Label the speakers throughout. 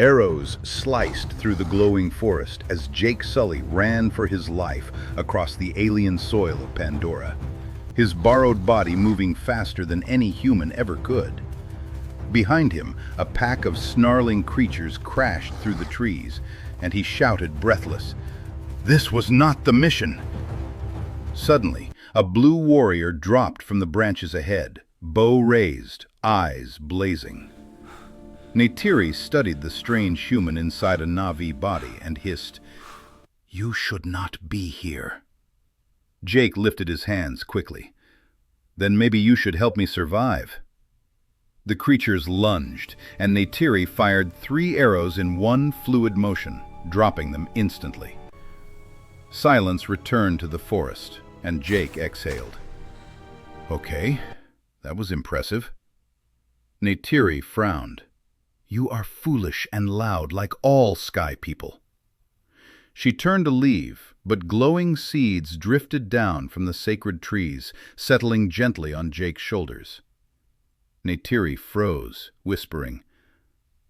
Speaker 1: Arrows sliced through the glowing forest as Jake Sully ran for his life across the alien soil of Pandora, his borrowed body moving faster than any human ever could. Behind him, a pack of snarling creatures crashed through the trees, and he shouted, breathless, "This was not the mission!" Suddenly, a blue warrior dropped from the branches ahead, bow raised, eyes blazing. Neytiri studied the strange human inside a Na'vi body and hissed, "You should not be here." Jake lifted his hands quickly. "Then maybe you should help me survive." The creatures lunged, and Neytiri fired 3 arrows in one fluid motion, dropping them instantly. Silence returned to the forest, and Jake exhaled. "Okay, that was impressive." Neytiri frowned. "You are foolish and loud like all sky people." She turned to leave, but glowing seeds drifted down from the sacred trees, settling gently on Jake's shoulders. Neytiri froze, whispering,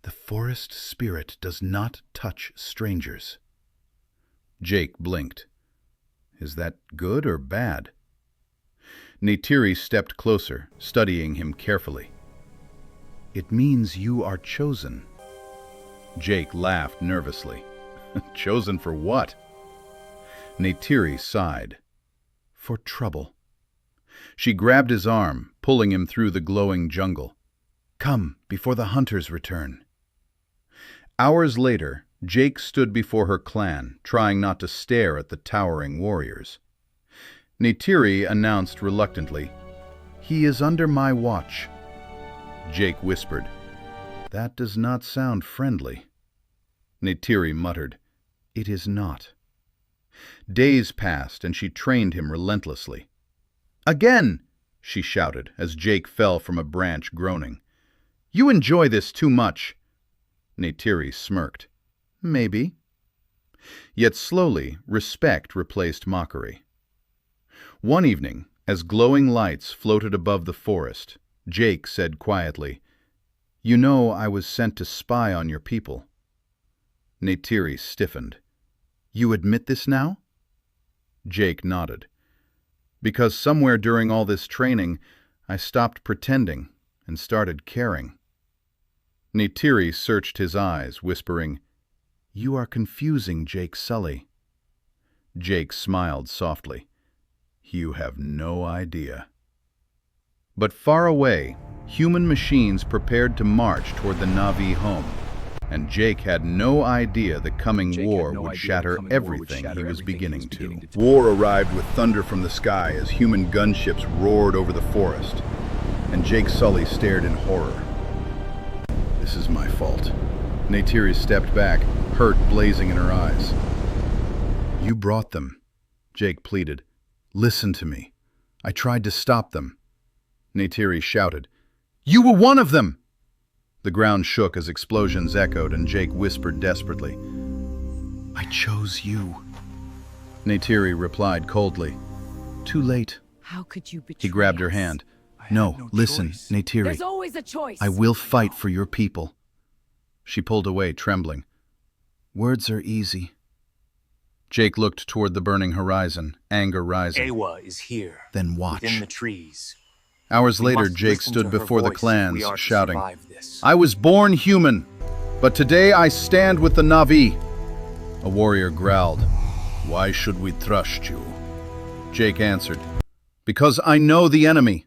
Speaker 1: "The forest spirit does not touch strangers." Jake blinked. "Is that good or bad?" Neytiri stepped closer, studying him carefully. "It means you are chosen." Jake laughed nervously. "Chosen for what?" Neytiri sighed. "For trouble." She grabbed his arm, pulling him through the glowing jungle. "Come, before the hunters return." Hours later, Jake stood before her clan, trying not to stare at the towering warriors. Neytiri announced reluctantly, "He is under my watch." Jake whispered, "That does not sound friendly." Neytiri muttered, "It is not." Days passed, and she trained him relentlessly. "Again!" she shouted as Jake fell from a branch groaning. "You enjoy this too much." Neytiri smirked. "Maybe." Yet slowly, respect replaced mockery. One evening, as glowing lights floated above the forest, Jake said quietly, "You know I was sent to spy on your people." Neytiri stiffened. "You admit this now?" Jake nodded. "Because somewhere during all this training, I stopped pretending and started caring." Neytiri searched his eyes, whispering, "You are confusing Jake Sully." Jake smiled softly. "You have no idea." But far away, human machines prepared to march toward the Na'vi home, and Jake had no idea the coming war would shatter everything he was beginning to. War arrived with thunder from the sky as human gunships roared over the forest, and Jake Sully stared in horror. "This is my fault." Neytiri stepped back, hurt blazing in her eyes. "You brought them," Jake pleaded. "Listen to me. I tried to stop them." Neytiri shouted, "You were one of them!" The ground shook as explosions echoed, and Jake whispered desperately, "I chose you." Neytiri replied coldly, "Too late."
Speaker 2: How could you betray
Speaker 1: He grabbed her
Speaker 2: us?
Speaker 1: hand. "No, listen, Neytiri.
Speaker 2: There's always a choice.
Speaker 1: I will fight for your people." She pulled away, trembling. "Words are easy." Jake looked toward the burning horizon, anger rising.
Speaker 3: Awa is here.
Speaker 1: "Then watch."
Speaker 3: Within the trees.
Speaker 1: Hours
Speaker 3: We
Speaker 1: later,
Speaker 3: must
Speaker 1: Jake
Speaker 3: listen
Speaker 1: stood
Speaker 3: to her
Speaker 1: before the
Speaker 3: voice if
Speaker 1: clans,
Speaker 3: we are to
Speaker 1: shouting,
Speaker 3: survive this.
Speaker 1: "I was born human, but today I stand with the Na'vi." A warrior growled, "Why should we trust you?" Jake answered, "Because I know the enemy."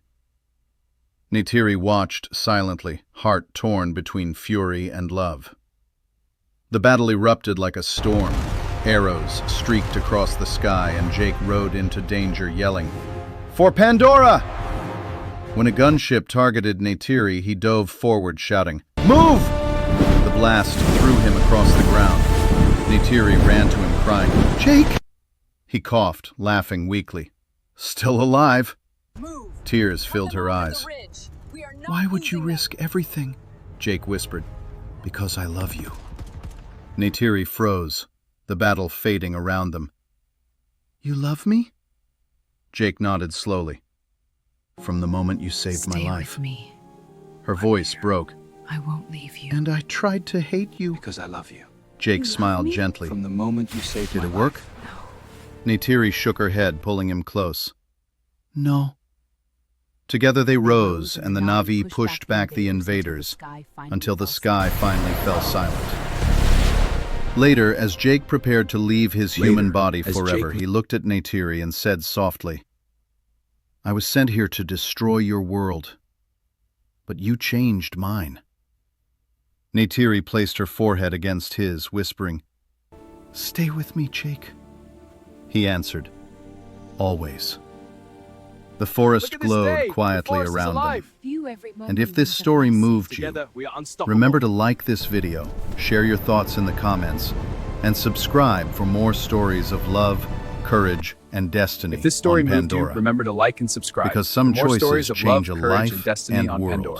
Speaker 1: Neytiri watched silently, heart torn between fury and love. The battle erupted like a storm. Arrows streaked across the sky, and Jake rode into danger, yelling, "For Pandora!" When a gunship targeted Neytiri, he dove forward, shouting, "Move!" The blast threw him across the ground. Neytiri ran to him, crying, "Jake!" He coughed, laughing weakly. "Still alive."
Speaker 2: Move.
Speaker 1: Tears filled her eyes.
Speaker 2: Why
Speaker 1: "Why would you risk everything?" Jake whispered. "Because I love you." Neytiri froze, the battle fading around them. "You love me?" Jake nodded slowly. "From the moment you saved my life."
Speaker 2: With me.
Speaker 1: Her voice broke.
Speaker 2: I won't leave you.
Speaker 1: And I tried to hate you.
Speaker 3: Because I love you.
Speaker 1: Jake
Speaker 2: You love
Speaker 1: smiled
Speaker 2: me?
Speaker 1: gently.
Speaker 3: From the moment you saved
Speaker 1: Did
Speaker 3: my
Speaker 1: it work?
Speaker 3: life.
Speaker 1: Neytiri shook her head, pulling him close. No. Together they rose, and the Na'vi pushed back the invaders until the sky finally fell silent. Later, as Jake prepared to leave his human body forever, he looked at Neytiri and said softly, I was sent here to destroy your world, but you changed mine. Neytiri placed her forehead against his, whispering, Stay with me, Jake. He answered, Always. The forest glowed quietly around them. And if this story moved you, remember to like this video, share your thoughts in the comments, and subscribe for more stories of love, courage, and destiny
Speaker 3: If this story
Speaker 1: on
Speaker 3: moved you,
Speaker 1: Pandora.
Speaker 3: remember to like and subscribe.
Speaker 1: Because some
Speaker 3: For more
Speaker 1: choices
Speaker 3: stories of
Speaker 1: change
Speaker 3: love,
Speaker 1: a
Speaker 3: courage,
Speaker 1: life
Speaker 3: and destiny
Speaker 1: and
Speaker 3: on
Speaker 1: world.
Speaker 3: Pandora.